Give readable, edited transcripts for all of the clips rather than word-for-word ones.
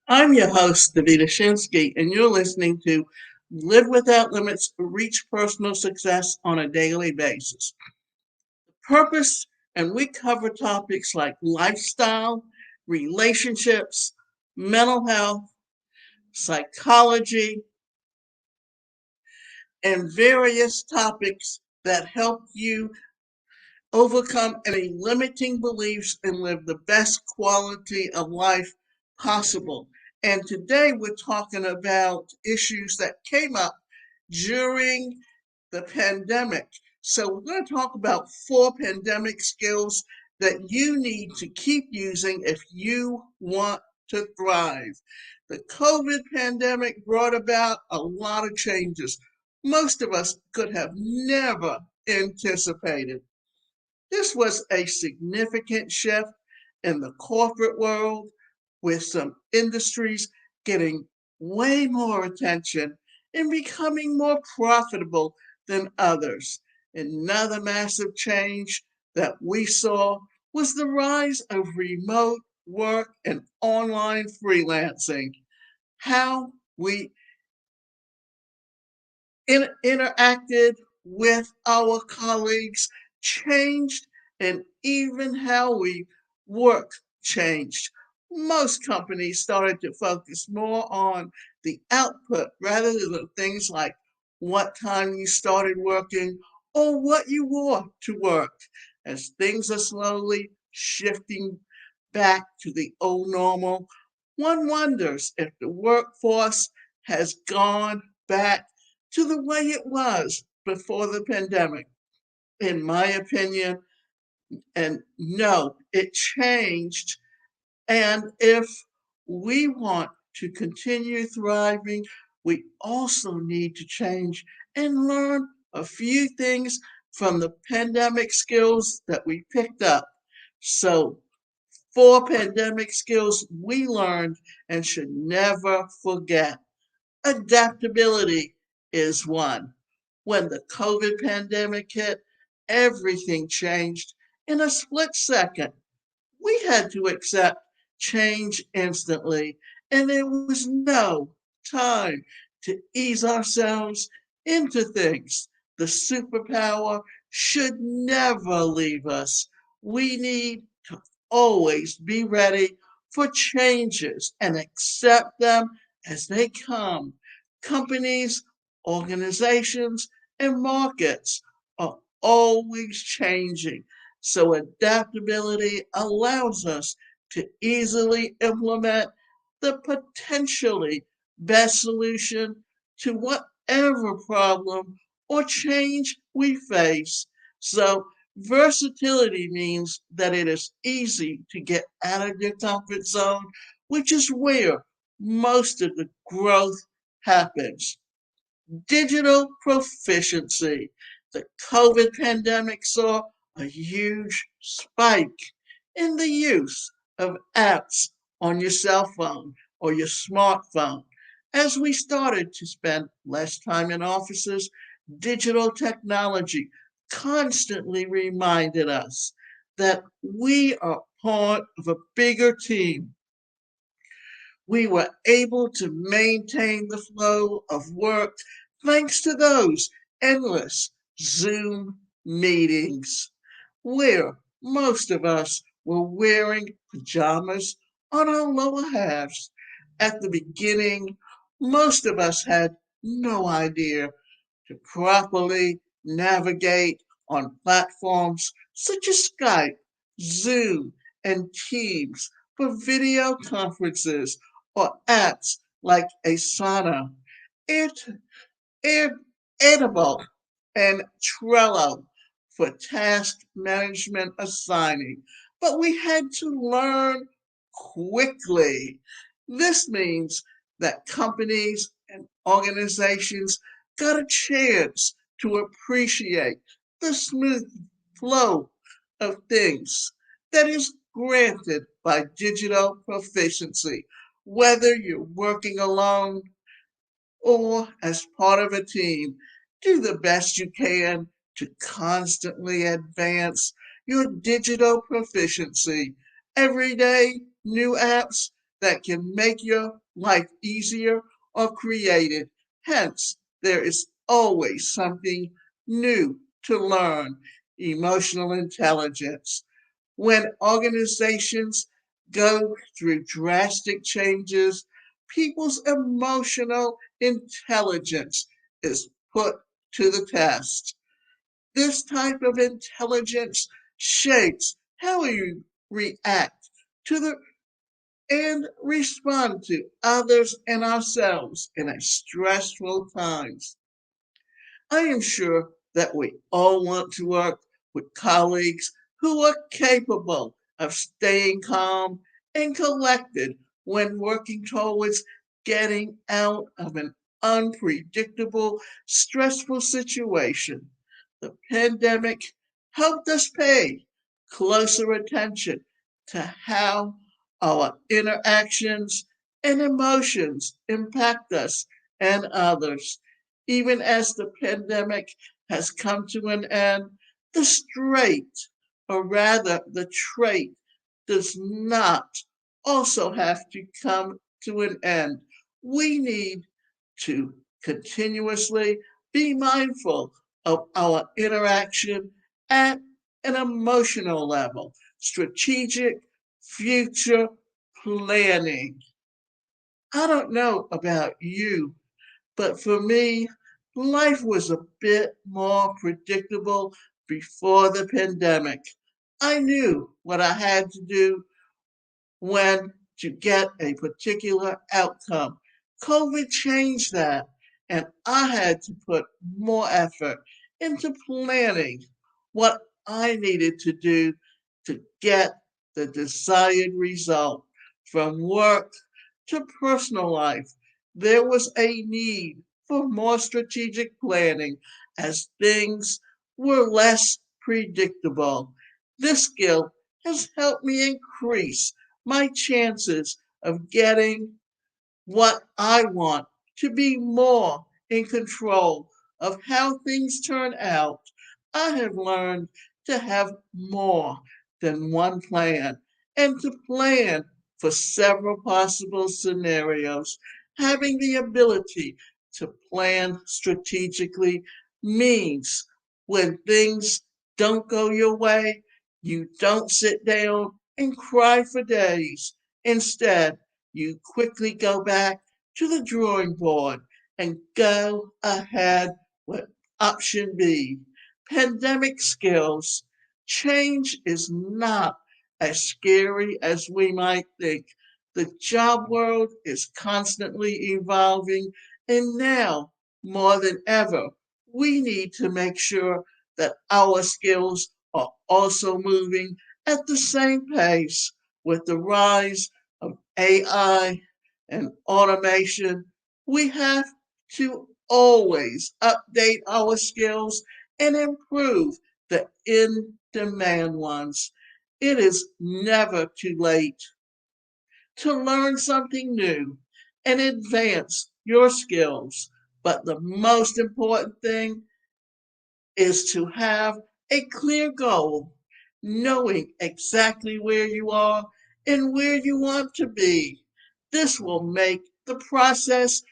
I'm your host, Davita Shinsky, and you're listening to Live Without Limits, Reach Personal Success on a Daily Basis. Purpose, and we cover topics like lifestyle, relationships, mental health, psychology, and various topics that help you overcome any limiting beliefs and live the best quality of life possible. And today we're talking about issues that came up during the pandemic. So we're going to talk about 4 pandemic skills that you need to keep using if you want to thrive. The COVID pandemic brought about a lot of changes most of us could have never anticipated. This was a significant shift in the corporate world, with some industries getting way more attention and becoming more profitable than others. Another massive change that we saw was the rise of remote work and online freelancing. How we interacted with our colleagues changed, and even how we work changed. Most companies started to focus more on the output rather than things like what time you started working or what you wore to work. As things are slowly shifting back to the old normal, one wonders if the workforce has gone back to the way it was before the pandemic. In my opinion, and no, it changed. And if we want to continue thriving, we also need to change and learn a few things from the pandemic skills that we picked up. So, 4 pandemic skills we learned and should never forget. Adaptability is one. When the COVID pandemic hit, everything changed in a split second. We had to accept change instantly, and there was no time to ease ourselves into things. The superpower should never leave us. We need to always be ready for changes and accept them as they come. Companies, organizations, and markets are always changing. So adaptability allows us to easily implement the potentially best solution to whatever problem or change we face. So versatility means that it is easy to get out of your comfort zone, which is where most of the growth happens. Digital proficiency. The COVID pandemic saw a huge spike in the use of apps on your cell phone or your smartphone. As we started to spend less time in offices, digital technology constantly reminded us that we are part of a bigger team. We were able to maintain the flow of work thanks to those endless Zoom meetings, where most of us were wearing pajamas on our lower halves. At the beginning, most of us had no idea to properly navigate on platforms such as Skype, Zoom, and Teams for video conferences or apps like Asana, it, it, Edible, and Trello for task management assigning. But we had to learn quickly. This means that companies and organizations got a chance to appreciate the smooth flow of things that is granted by digital proficiency, whether you're working alone or as part of a team. Do the best you can to constantly advance your digital proficiency. Every day, new apps, that can make your life easier or created. Hence, there is always something new to learn. Emotional intelligence. When organizations go through drastic changes, people's emotional intelligence is put to the test. This type of intelligence shapes how you react to the and respond to others and ourselves in a stressful times. I am sure that we all want to work with colleagues who are capable of staying calm and collected when working towards getting out of an unpredictable, stressful situation. The pandemic helped us pay closer attention to how our interactions and emotions impact us and others. Even as the pandemic has come to an end, the straight, or rather the trait, does not also have to come to an end. We need to continuously be mindful of our interaction at an emotional level, strategic future planning. I don't know about you, but for me, life was a bit more predictable before the pandemic. I knew what I had to do when to get a particular outcome. COVID changed that, and I had to put more effort into planning what I needed to do to get the desired result. From work to personal life, there was a need for more strategic planning as things were less predictable. This skill has helped me increase my chances of getting what I want, to be more in control of how things turn out. I have learned to have more than one plan and to plan for several possible scenarios. Having the ability to plan strategically means when things don't go your way, you don't sit down and cry for days. Instead, you quickly go back to the drawing board and go ahead with option B. Pandemic skills. Change is not as scary as we might think. The job world is constantly evolving, and now more than ever, we need to make sure that our skills are also moving at the same pace with the rise of AI and automation. We have to always update our skills and improve the in demand ones. It is never too late to learn something new and advance your skills. But the most important thing is to have a clear goal, knowing exactly where you are and where you want to be. This will make the process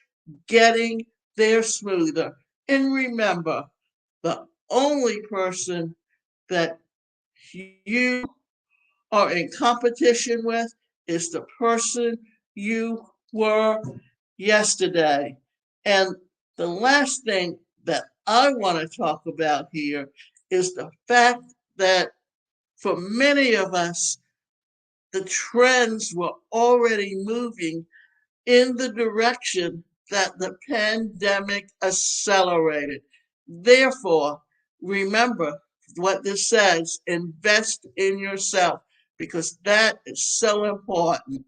getting there smoother. And remember, the only person that you are in competition with is the person you were yesterday. And the last thing that I want to talk about here is the fact that for many of us, the trends were already moving in the direction that the pandemic accelerated. Therefore, remember what this says, invest in yourself because that is so important.